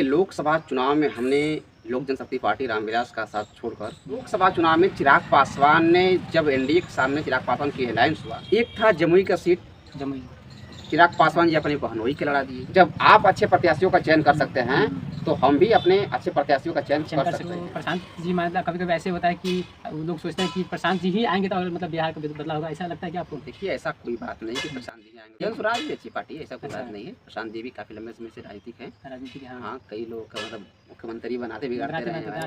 लोकसभा चुनाव में हमने लोक जनशक्ति पार्टी रामविलास का साथ छोड़कर लोकसभा चुनाव में चिराग पासवान ने जब एनडीए के सामने चिराग पासवान की अलायंस हुआ, एक था जमुई का सीट, जमुई चिराग पासवान जी अपने बहनोई के लड़ा दिए। जब आप अच्छे प्रत्याशियों का चयन कर सकते हैं तो हम भी अपने अच्छे प्रत्याशियों का चयन कर सकते हैं। प्रशांत जी मतलब कभी कभी ऐसे होता है कि लोग सोचते हैं कि प्रशांत जी ही आएंगे तो मतलब बिहार का बदलाव होगा, ऐसा लगता है कि आपको? देखिए, ऐसा कोई बात नहीं कि प्रशांत जी आएंगे। जनसुराज भी अच्छी पार्टी है, ऐसा कोई बात नहीं है। प्रशांत जी भी काफी लंबे समय से राजनीतिक है। राजनीति हाँ, कई लोग का मतलब मुख्यमंत्री बनाते बिगाड़ते रहे हैं।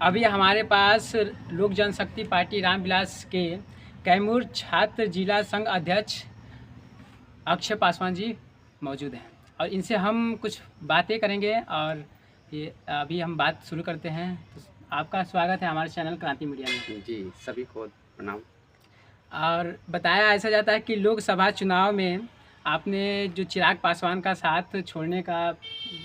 अभी हमारे पास लोक जनशक्ति पार्टी रामविलास के कैमूर छात्र जिला संघ अध्यक्ष अक्षय पासवान जी मौजूद हैं और इनसे हम कुछ बातें करेंगे। और ये अभी हम बात शुरू करते हैं। तो आपका स्वागत है हमारे चैनल क्रांति मीडिया में। जी, सभी को प्रणाम। और बताया ऐसा जाता है कि लोकसभा चुनाव में आपने जो चिराग पासवान का साथ छोड़ने का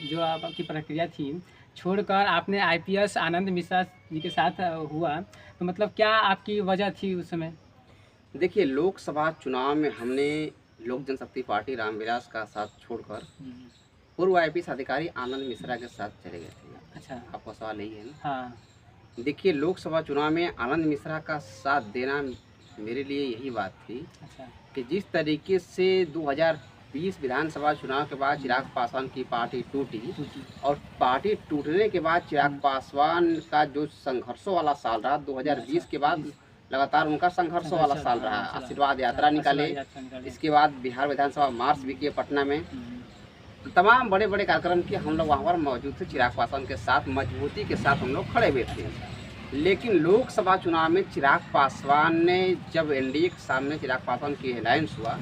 जो आपकी प्रक्रिया थी, छोड़कर आपने आईपीएस आनंद मिश्रा जी के साथ हुआ, तो मतलब क्या आपकी वजह थी उस समय? देखिए, लोकसभा चुनाव में हमने लोक जनशक्ति पार्टी रामविलास का साथ छोड़कर पूर्व आईपीएस अधिकारी आनंद मिश्रा के साथ चले गए थे। अच्छा, आपका सवाल यही है ना? हाँ। देखिए, लोकसभा चुनाव में आनंद मिश्रा का साथ देना मेरे लिए यही बात थी। अच्छा। कि जिस तरीके से 2020 विधानसभा चुनाव के बाद चिराग पासवान की पार्टी टूटी और पार्टी टूटने के बाद चिराग पासवान का जो संघर्षों वाला साल रहा, 2020 के बाद लगातार उनका संघर्षों वाला साल रहा। आशीर्वाद यात्रा निकाले, इसके बाद बिहार विधानसभा मार्च भी किए पटना में, तमाम बड़े बड़े कार्यक्रम किए। हम लोग वहाँ पर मौजूद थे, चिराग पासवान के साथ मजबूती के साथ हम लोग खड़े हुए थे। लेकिन लोकसभा चुनाव में चिराग पासवान ने जब एनडीए के सामने चिराग पासवान की अलायंस हुआ,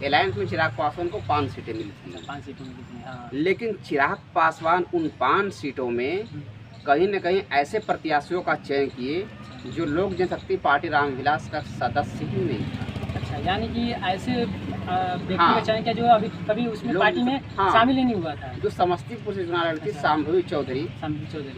अलायंस में चिराग पासवान को 5 सीटें मिली थी। 5 सीटें मिली थी, हाँ। लेकिन चिराग पासवान उन 5 सीटों में कहीं न कहीं ऐसे प्रत्याशियों का चयन किए जो लोक जनशक्ति पार्टी रामविलास का सदस्य ही नहीं था। अच्छा, यानी कि ऐसे व्यक्ति का चयन किया जो अभी कभी उसमें पार्टी में शामिल ही नहीं हुआ था। जो समस्तीपुर से चुनाव लड़ी थी, शाम्भवी चौधरी,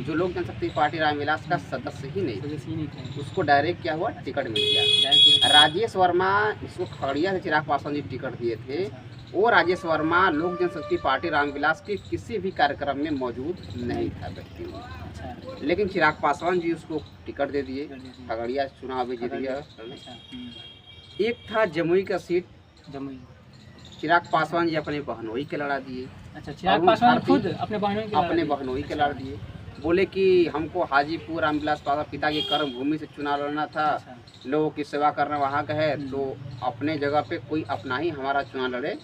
जो लोक जनशक्ति पार्टी रामविलास का सदस्य ही नहीं थे, उसको डायरेक्ट क्या हुआ, टिकट मिल गया। राजेश वर्मा, इसको खगड़िया से चिराग पासवान जी टिकट दिए थे, वो राजेश वर्मा लोक जनशक्ति पार्टी रामविलास के किसी भी कार्यक्रम में मौजूद नहीं था व्यक्ति। लेकिन चिराग पासवान जी उसको टिकट दे दिए, खगड़िया चुनाव भी जीत गया। एक था जमुई का सीट, जमुई चिराग पासवान जी अपने बहनोई के लड़ा दिए। अच्छा, चिराग पासवान खुद अपने बहनोई के लड़ा दिए। बोले कि हमको हाजीपुर रामविलास पासवान पिता की कर्म भूमि से चुनाव लड़ना था, लोगों की सेवा करना वहाँ का है, तो अपने जगह पे कोई अपना ही हमारा चुनाव लड़े।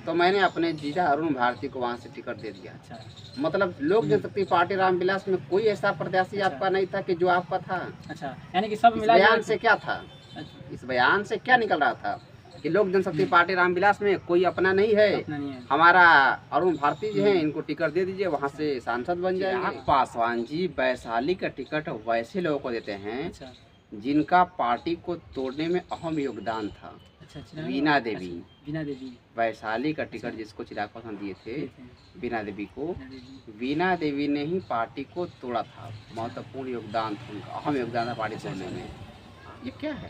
तो मैंने अपने जीजा अरुण भारती को वहाँ से टिकट दे दिया। अच्छा। मतलब लोक जनशक्ति पार्टी रामविलास में कोई ऐसा प्रत्याशी आपका नहीं था कि जो आपका था। अच्छा, यानी कि सब मिला। बयान से क्या था, इस बयान से क्या निकल रहा था कि लोक जनशक्ति पार्टी रामविलास में कोई अपना नहीं है, हमारा अरुण भारती जी हैं, इनको टिकट दे दीजिए, वहाँ से सांसद बन जाएंगे। पासवान जी वैशाली का टिकट वैसे लोगों को देते हैं जिनका पार्टी को तोड़ने में अहम योगदान था। वीणा देवी वैशाली का टिकट जिसको चिराग पासवान दिए थे, वीणा देवी को, वीणा देवी ने ही पार्टी को तोड़ा था। महत्वपूर्ण योगदान था उनका, अहम योगदान था पार्टी तोड़ने में। ये क्या है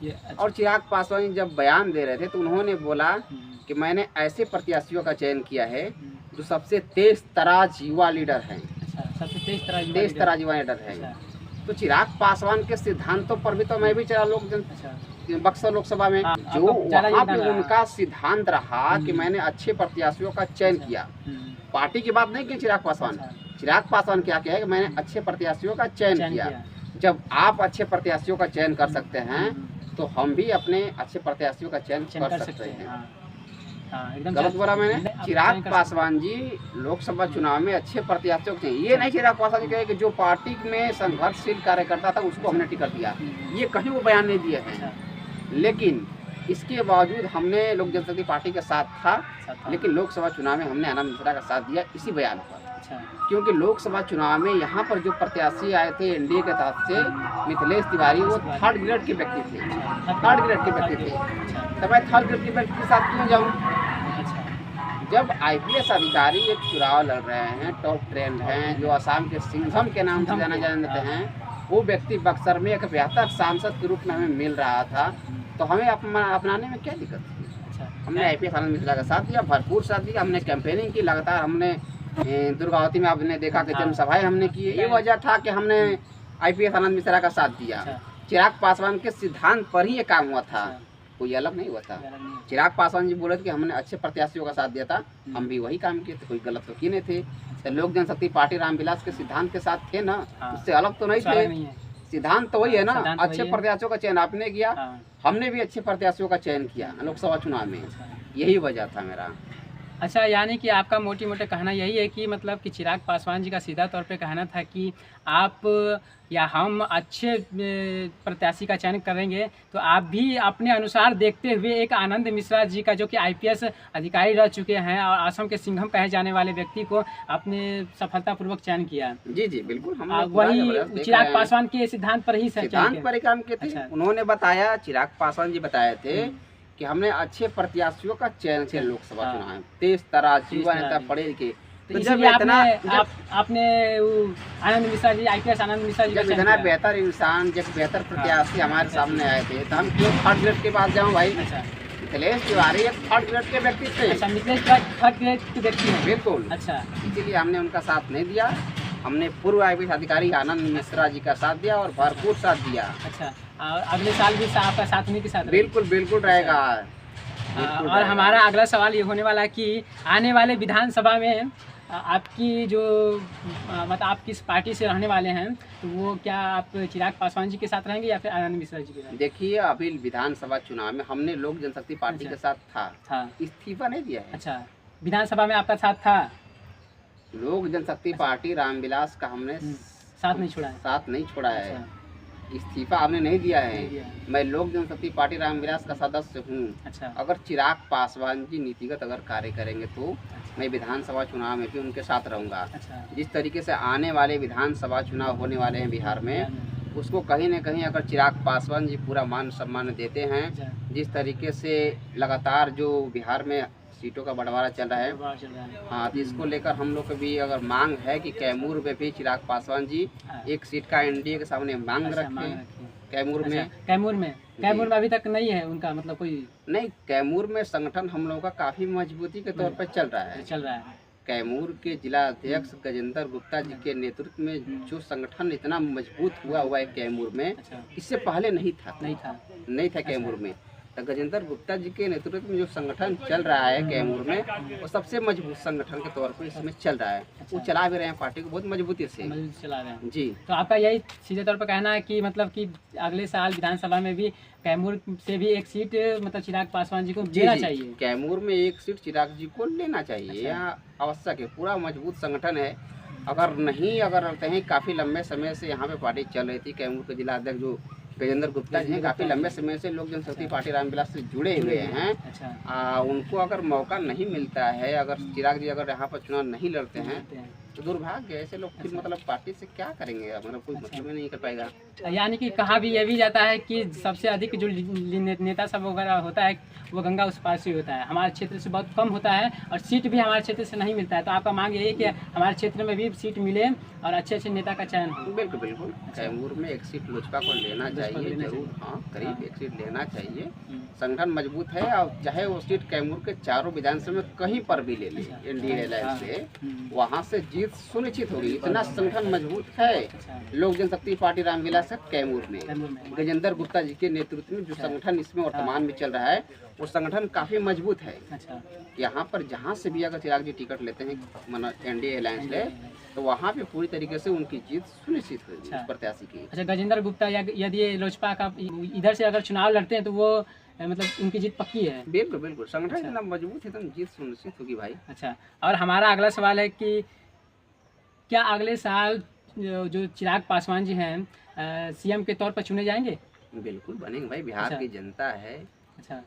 ये? और चिराग पासवान जब बयान दे रहे थे तो उन्होंने बोला कि मैंने ऐसे प्रत्याशियों का चयन किया है जो सबसे तेज तराज युवा लीडर हैं। सबसे तेज तराज युवा लीडर है। तो चिराग पासवान के सिद्धांतों पर भी तो मैं भी चला बक्सर लोकसभा में, जो वहाँ पे उनका सिद्धांत रहा कि मैंने अच्छे प्रत्याशियों का चयन किया। पार्टी की बात नहीं की चिराग पासवान क्या किया है कि मैंने अच्छे प्रत्याशियों का चयन किया। जब आप अच्छे प्रत्याशियों का चयन कर सकते हैं तो हम भी अपने अच्छे प्रत्याशियों का चयन कर सकते हैं। गलत बोला मैंने? चिराग पासवान जी लोकसभा चुनाव में अच्छे प्रत्याशियों के, ये नहीं चिराग पासवान जी कहे कि जो पार्टी में संघर्षशील कार्यकर्ता था उसको हमने टिकट दिया, ये कहीं वो बयान नहीं दिए हैं। लेकिन इसके बावजूद हमने लोक जनशक्ति पार्टी के साथ था, लेकिन लोकसभा चुनाव में हमने आनंद मिश्रा का साथ दिया इसी बयान पर। क्योंकि लोकसभा चुनाव में यहाँ पर जो प्रत्याशी आए थे एनडीए के तरफ से, मिथिलेश तिवारी, वो 3rd ग्रेड के व्यक्ति थे। तो मैं 3rd ग्रेड के व्यक्ति के साथ क्यों जाऊँ? जब आईपीएस अधिकारी एक चुनाव लड़ रहे हैं, टॉप ट्रेंड हैं, जो असम के सिंघम के नाम से जाने जाते हैं, वो व्यक्ति बक्सर में एक बेहतर सांसद के रूप में हमें मिल रहा था, तो हमें अपनाने में क्या दिक्कत थी? हमने आईपीएस आनंद मिश्रा का साथ दिया, भरपूर साथ दिया। हमने कैंपेनिंग की, लगातार हमने दुर्गावती में आपने देखा कि हाँ। जनसभाएं हमने की। ये वजह था कि हमने IPS आनंद मिश्रा का साथ दिया। अच्छा। चिराग पासवान के सिद्धांत पर ही ये काम हुआ था, अच्छा। कोई अलग नहीं हुआ था। गलत नहीं है। चिराग पासवान जी बोले थे कि हमने अच्छे प्रत्याशियों का साथ दिया था, हम भी वही काम किए थे, कोई गलत तो किए नहीं थे। तो लोक जनशक्ति पार्टी रामविलास के सिद्धांत के साथ थे ना, हाँ। उससे अलग तो नहीं उससे अलग थे। नहीं है। सिद्धांत तो वही है ना, सिद्धांत अच्छे वही है। प्रत्याशियों का चयन आपने किया, हाँ। हमने भी अच्छे प्रत्याशियों का चयन किया लोकसभा चुनाव में। अच्छा। यही वजह था मेरा। अच्छा, यानी कि आपका मोटे मोटे कहना यही है कि मतलब कि चिराग पासवान जी का सीधा तौर पे कहना था कि आप या हम अच्छे प्रत्याशी का चयन करेंगे तो आप भी अपने अनुसार देखते हुए एक आनंद मिश्रा जी का, जो कि IPS अधिकारी रह चुके हैं और असम के सिंघम कहे जाने वाले व्यक्ति को आपने सफलतापूर्वक चयन किया। जी जी बिल्कुल, हम लोग वही जबरदस्त देख रहे चिराग हैं। पासवान के सिद्धांत पर ही चयन सिद्धांत किया। पर ही काम किए थे। अच्छा। उन्होंने बताया, चिराग पासवान जी बताए थे कि हमने अच्छे प्रत्याशियों का चयन किया लोकसभा हाँ। चुनाव में, तेज तराज युवा नेता जी। पढ़े लिखे। तो तो इसलिए आपने वो आनंद मिश्रा जी, IPS आनंद मिश्रा जी का जब चयन इतना किया। बेहतर इंसान, जब बेहतर प्रत्याशी हमारे अच्छा। सामने आए थे, तो हम क्यों थर्ड ग्रेड के पास जाऊँ भाई? अच्छा। मिथिलेश तिवारी एक थर्ड ग्रेड के व्यक्ति थे। अच्छा, मिथिलेश थर्ड ग्रेड के व्यक्ति हैं। बिल्कुल। अच्छा। इसीलिए हमने उनका साथ नहीं दिया, हमने पूर्व IPS अधिकारी आनंद मिश्रा जी का साथ दिया और भरपूर साथ दिया। अच्छा, और अगले साल भी आपका साथ उन्हीं के साथ रहेगा? बिल्कुल बिल्कुल रहेगा। बिल्कुल और रहेगा। हमारा अगला सवाल ये होने वाला है कि आने वाले विधानसभा में आपकी जो मतलब आप किस पार्टी से रहने वाले हैं, तो वो क्या आप चिराग पासवान जी के साथ रहेंगे या फिर आनंद मिश्रा जी के साथ? देखिए, अभी विधानसभा चुनाव में हमने लोक जनशक्ति पार्टी अच्छा। के साथ था, इस्तीफा नहीं दिया है। अच्छा, विधानसभा में आपका साथ था? लोक जनशक्ति पार्टी रामविलास का हमने साथ नहीं छोड़ा है? साथ नहीं छोड़ा है, अच्छा। इस्तीफा आपने नहीं दिया नहीं है। दिया है। मैं लोक जनशक्ति पार्टी रामविलास का सदस्य हूँ। अच्छा। अगर चिराग पासवान जी नीतिगत अगर कार्य करेंगे तो मैं विधानसभा चुनाव में भी उनके साथ रहूँगा। अच्छा। जिस तरीके से आने वाले विधानसभा चुनाव होने वाले हैं बिहार में, उसको कहीं न कहीं अगर चिराग पासवान जी पूरा मान सम्मान देते हैं, अच्छा। जिस तरीके से लगातार जो बिहार में सीटों का बंटवारा चल रहा है, बाहर चल रहा है। हाँ, तो इसको लेकर हम लोग को भी अगर मांग है कि कैमूर में भी चिराग पासवान जी हाँ। एक सीट का NDA के सामने मांग अच्छा, मांग रखें। रखी है। कैमूर में अच्छा, कैमूर में अभी तक नहीं है उनका मतलब कोई नहीं, कैमूर में संगठन हम लोगों का काफी मजबूती के तौर पर चल रहा है। चल रहा है। कैमूर के जिला अध्यक्ष गजेंद्र गुप्ता जी के नेतृत्व में जो संगठन इतना मजबूत हुआ है कैमूर में, अच्छा। इससे पहले नहीं था नहीं था। कैमूर में। तो गजेंद्र गुप्ता जी के नेतृत्व में जो संगठन चल रहा है कैमूर में, वो सबसे मजबूत संगठन के तौर पर इसमें चल रहा है। वो चला भी रहे हैं पार्टी को बहुत मजबूती से। मजबूत चला रहे हैं। जी। तो आपका यही सीधे तौर पर कहना है कि मतलब कि अगले साल विधानसभा में भी कैमूर से भी एक सीट मतलब चिराग पासवान जी को देना चाहिए? कैमूर में एक सीट चिराग जी को लेना चाहिए। अच्छा। यहाँ आवश्यक है, पूरा मजबूत संगठन है। अगर रहते हैं, काफ़ी लंबे समय से यहाँ पे पार्टी चल रही थी। कैमूर के जिला अध्यक्ष जो गजेंद्र गुप्ता जी हैं, काफ़ी लंबे समय से लोक जनशक्ति पार्टी रामविलास से जुड़े हुए हैं। अच्छा। उनको अगर मौका नहीं मिलता है, अगर चिराग जी अगर यहाँ पर चुनाव नहीं लड़ते हैं, तो दुर्भाग्य है। ऐसे लोग फिर मतलब पार्टी से क्या करेंगे, मतलब कोई मतलब ही नहीं कर पाएगा। यानी कि कहा भी ये भी जाता है कि सबसे अधिक जो नेता सब वगैरह होता है वो गंगा उस पार से होता है, हमारे क्षेत्र से बहुत कम होता है और सीट भी हमारे क्षेत्र से नहीं मिलता है। तो आपका मांग यही है कि हमारे क्षेत्र में भी सीट मिले और अच्छे अच्छे नेता का चयन हो? बिल्कुल बिल्कुल। कैमूर में एक सीट लोजपा को लेना चाहिए जरूर। हाँ, करीब एक सीट लेना चाहिए। संगठन मजबूत है और चाहे वो सीट कैमूर के चारों विधानसभा में कहीं पर भी ले ले NDA अलायंस से, वहाँ से जीत सुनिश्चित होगी। इतना संगठन मजबूत है लोक जनशक्ति पार्टी रामविलास कैमूर में। गजेंद्र गुप्ता जी के नेतृत्व में जो संगठन इसमें वर्तमान में चल रहा है, वो संगठन काफी मजबूत है। यहाँ पर जहाँ से भी अगर चिराग जी टिकट लेते हैं NDA अलायंस ले, तो वहाँ पे पूरी तरीके से उनकी जीत सुनिश्चित होगी प्रत्याशी की। अच्छा, गजेंद्र गुप्ता यदि लोजपा का इधर से अगर चुनाव लड़ते हैं तो वो मतलब उनकी जीत पक्की है? बिल्कुल बिल्कुल, संगठन इतना मजबूत है तो जीत सुनिश्चित होगी भाई। अच्छा, और हमारा अगला सवाल है कि क्या अगले साल जो चिराग पासवान जी हैं CM के तौर पर चुने जाएंगे? बिल्कुल बनेंगे भाई, बिहार की जनता है। अच्छा,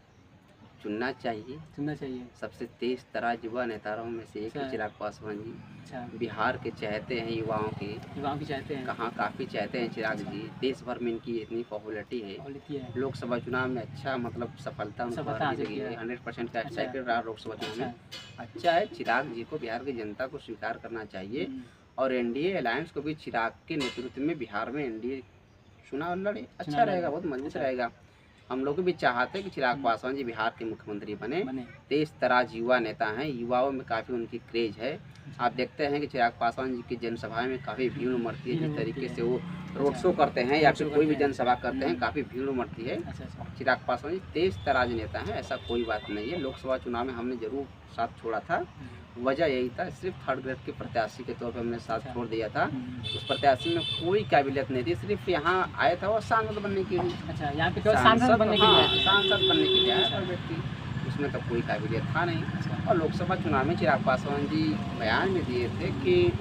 चुनना चाहिए। सबसे तेज तराज युवा नेताओं में से एक चिराग पासवान जी। अच्छा। बिहार के चाहते हैं, युवाओं की चाहते हैं, कहाँ काफ़ी चाहते हैं चिराग जी। देश भर में इनकी इतनी पॉपुलरिटी है। लोकसभा चुनाव में अच्छा मतलब सफलता 100% का सेकंड रहा लोकसभा चुनाव में। अच्छा है, चिराग जी को बिहार की जनता को स्वीकार करना चाहिए और NDA अलायंस को भी चिराग के नेतृत्व में बिहार में NDA चुनाव लड़े, अच्छा रहेगा, बहुत मजबूत रहेगा। हम लोग भी चाहते हैं कि चिराग पासवान जी बिहार के मुख्यमंत्री बने। बने। तेज तराज युवा नेता हैं, युवाओं में काफ़ी उनकी क्रेज है। आप देखते हैं कि चिराग पासवान जी की जनसभाएं में काफ़ी भीड़ उमड़ती है, जिस तरीके से वो रोड शो करते हैं या फिर कोई भी जनसभा करते हैं, काफ़ी भीड़ उमड़ती है। चिराग पासवान जी तेज तराज नेता हैं, ऐसा कोई बात नहीं है। लोकसभा चुनाव में हमने जरूर साथ छोड़ा था, वजह यही था, सिर्फ थर्ड ग्रेड के प्रत्याशी के तौर पर हमने साथ छोड़ दिया था। उस प्रत्याशी में कोई काबिलियत नहीं थी, सिर्फ यहाँ आया था वो सांसद बनने के लिए। अच्छा, यहाँ पे केवल सांसद बनने के लिए? सांसद बनने के लिए आया था व्यक्ति, उसमें तो कोई काबिलियत था नहीं। और लोकसभा चुनाव में चिराग पासवान जी बयान में दिए थे कि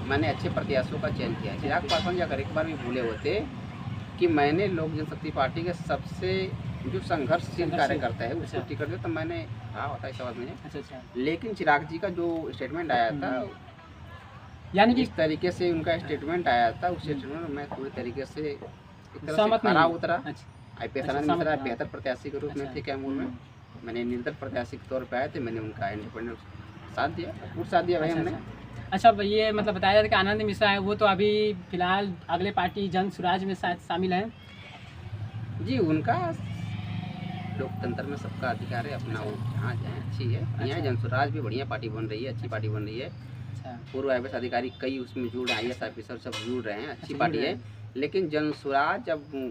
मैंने अच्छे प्रत्याशियों का चयन किया है। चिराग पासवान जी अगर एक बार भी भूले होते कि मैंने लोक जनशक्ति पार्टी के सबसे जो संघर्षशील कार्यकर्ता है उसको टिकट दिया, तो मैंने कहा होता इस बात में। अच्छा। लेकिन चिराग जी का जो स्टेटमेंट आया था, यानी कि इस तरीके से उनका स्टेटमेंट आया था, उस स्टेटमेंट में मैं पूरी तरीके से एक तरह से सहमत खरा नहीं। उतरा। अच्छा। IPS आनंद मिश्रा बेहतर प्रत्याशी के रूप में थे कैमूर में, मैंने निर्दल प्रत्याशी के तौर पर आए थे, मैंने उनका इंडिपेंडेंट साथ दिया, पूरा साथ दिया भाई हमने। अच्छा, ये मतलब बताया जाता है कि आनंद मिश्रा है, वो तो अभी फिलहाल अगले पार्टी जन स्वराज में शायद शामिल हैं। जी, उनका लोकतंत्र में सबका अधिकार है, अपना वो जहाँ जाए अच्छी है। यहाँ जन स्वराज भी बढ़िया पार्टी बन रही है, अच्छी पार्टी बन रही है। पूर्व IPS अधिकारी कई उसमें जुड़ रहे हैं, IAS ऑफिसर सब जुड़ रहे हैं, अच्छी पार्टी है। लेकिन जन स्वराज जब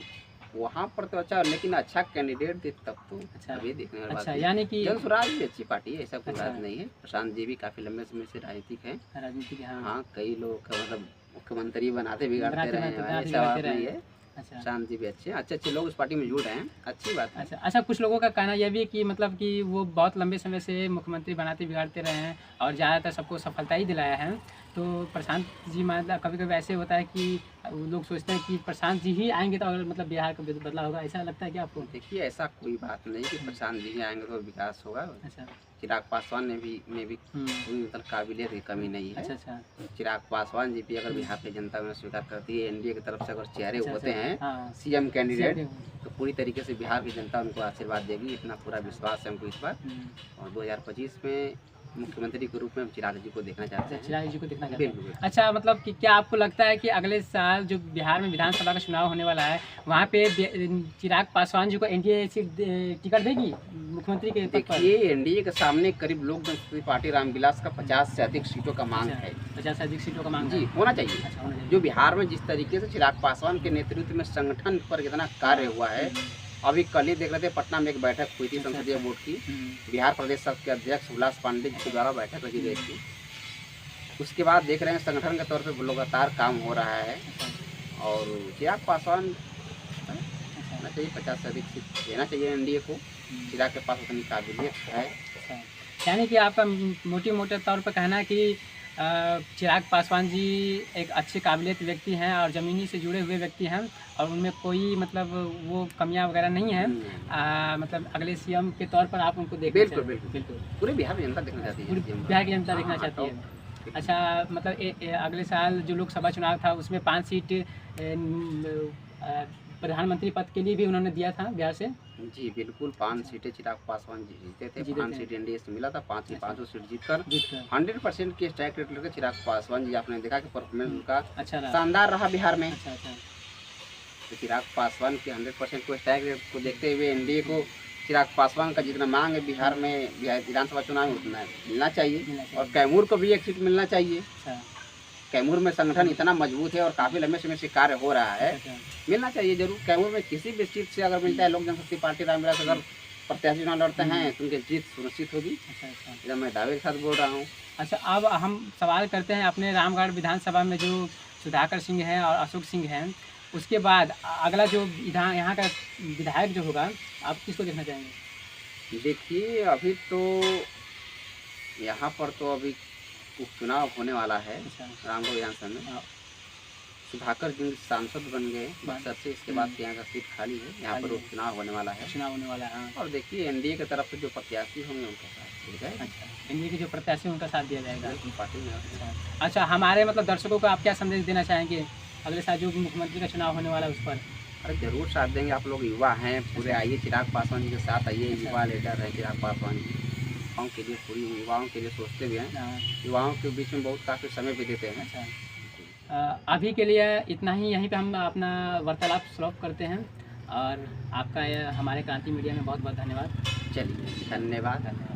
वहाँ पर तो अच्छा, लेकिन अच्छा कैंडिडेट दे तब तो अभी देखने वाली बात है। यानी कि जन स्वराज भी अच्छी पार्टी है, ऐसा कोई बात नहीं है। प्रशांत जी भी काफी लंबे समय से राजनीतिक है। हाँ, कई लोग मतलब मुख्यमंत्री बनाते बिगाड़ते रहे हैं, ऐसा बात नहीं है। प्रशांत जी भी अच्छे लोग उस पार्टी में जुड़ रहे हैं, अच्छी बात है। अच्छा, कुछ लोगों का कहना यह भी है कि मतलब कि वो बहुत लंबे समय से मुख्यमंत्री बनाते बिगाड़ते रहे हैं और ज़्यादातर सबको सफलता ही दिलाया है। तो प्रशांत जी मतलब कभी कभी ऐसे होता है कि लोग सोचते हैं कि प्रशांत जी ही आएंगे तो मतलब बिहार का बदलाव होगा, ऐसा लगता है कि आपको? देखिए, ऐसा कोई बात नहीं कि प्रशांत जी ही आएंगे तो विकास होगा। अच्छा। चिराग पासवान में भी कोई मतलब काबिलियत की कमी नहीं है। अच्छा। चिराग पासवान जी भी अगर बिहार की जनता में स्वीकार करती है, NDA की तरफ से अगर चेहरे होते हैं CM कैंडिडेट, तो पूरी तरीके से बिहार की जनता उनको आशीर्वाद देगी, इतना पूरा विश्वास है हमको इस बार। और 2025 में मुख्यमंत्री के रूप में हम चिराग जी को देखना चाहते हैं। चिराग जी को देखना चाहते हैं। अच्छा, मतलब कि क्या आपको लगता है कि अगले साल जो बिहार में विधानसभा का चुनाव होने वाला है, वहाँ पे चिराग पासवान जी को NDA टिकट देगी मुख्यमंत्री के? देखिए, NDA के सामने करीब लोक जनशक्ति पार्टी रामविलास का 50 से अधिक सीटों का मांग है। 50 से अधिक सीटों का मांग जी होना चाहिए। जो बिहार में जिस तरीके से चिराग पासवान के नेतृत्व में संगठन पर कितना कार्य हुआ है, अभी कल ही देख रहे थे पटना में एक बैठक हुई थी संसदीय बोर्ड की, बिहार प्रदेश के अध्यक्ष उल्लास पांडे जी के द्वारा बैठक रखी गई थी। उसके बाद देख रहे हैं संगठन के तौर पे लगातार काम हो रहा है और चिराग पासवान होना चाहिए, 50 से अधिक सीट देना चाहिए NDA को। चिराग के पास उतनी काबिलियत है। यानी कि आपका मोटे तौर पर कहना है कि चिराग पासवान जी एक अच्छे काबिलियत व्यक्ति हैं और ज़मीनी से जुड़े हुए व्यक्ति हैं और उनमें कोई मतलब वो कमियां वगैरह नहीं है। मतलब अगले CM के तौर पर आप उनको देखना चाहते हैं? बिल्कुल पूरे बिहार की जनता देखना चाहती है, बिहार की जनता देखना चाहती है। अच्छा, मतलब अगले साल जो लोकसभा चुनाव था उसमें 5 सीट प्रधानमंत्री पद के लिए भी उन्होंने दिया था बिहार से। जी बिल्कुल, 5 सीटें चिराग पासवान जी जीते थे। 5 सीट NDA से मिला था, 5 ही 5 सीट जीतकर 100% के स्ट्राइक रेट लेकर चिराग पासवान जी, आपने देखा कि परफॉर्मेंस उनका शानदार रहा बिहार में। तो चिराग पासवान के 100% को स्ट्राइक रेट को देखते हुए NDA को चिराग पासवान का जितना मांग है बिहार में विधानसभा चुनाव में उतना मिलना चाहिए और कैमूर को भी एक सीट मिलना चाहिए। कैमूर में संगठन इतना मजबूत है और काफ़ी लंबे समय से कार्य हो रहा है, मिलना चाहिए जरूर। कैमूर में किसी भी सीट से अगर मिलता है, लोक जनशक्ति पार्टी रामविलास अगर प्रत्याशी चुनाव लड़ते हैं तो उनकी जीत सुनिश्चित होगी। जब मैं दावे के साथ बोल रहा हूँ। अच्छा, अब हम सवाल करते हैं अपने रामगढ़ विधानसभा में जो सुधाकर सिंह हैं और अशोक सिंह हैं, उसके बाद अगला जो यहाँ का विधायक जो होगा, आप किसको देखना चाहेंगे? देखिए, अभी तो यहाँ पर तो अभी उपचुनाव होने वाला है रामगढ़ विधानसभा में। सुधाकर सिंह सांसद बन गए बक्सर से, इसके बाद यहाँ का सीट खाली है, यहाँ पर उपचुनाव होने वाला है। और देखिए, NDA की तरफ से जो प्रत्याशी होंगे उनका साथ दिया जाएगा। NDA के जो प्रत्याशी उनका साथ दिया जाएगा पार्टी में। अच्छा, हमारे मतलब दर्शकों को आप क्या संदेश देना चाहेंगे अगले साल जो मुख्यमंत्री का चुनाव होने वाला है उस पर? अरे जरूर साथ देंगे, आप लोग युवा हैं पूरे, आइए चिराग पासवान जी के साथ आइए। युवा लीडर है चिराग पासवान जी, युवाओं के लिए, पूरी युवाओं के लिए सोचते भी हैं, युवाओं के बीच में बहुत काफ़ी समय भी देते हैं। अभी के लिए इतना ही, यहीं पे हम अपना वार्तालाप समाप्त करते हैं। और आपका हमारे क्रांति मीडिया में बहुत बहुत धन्यवाद। चलिए, धन्यवाद। धन्यवाद।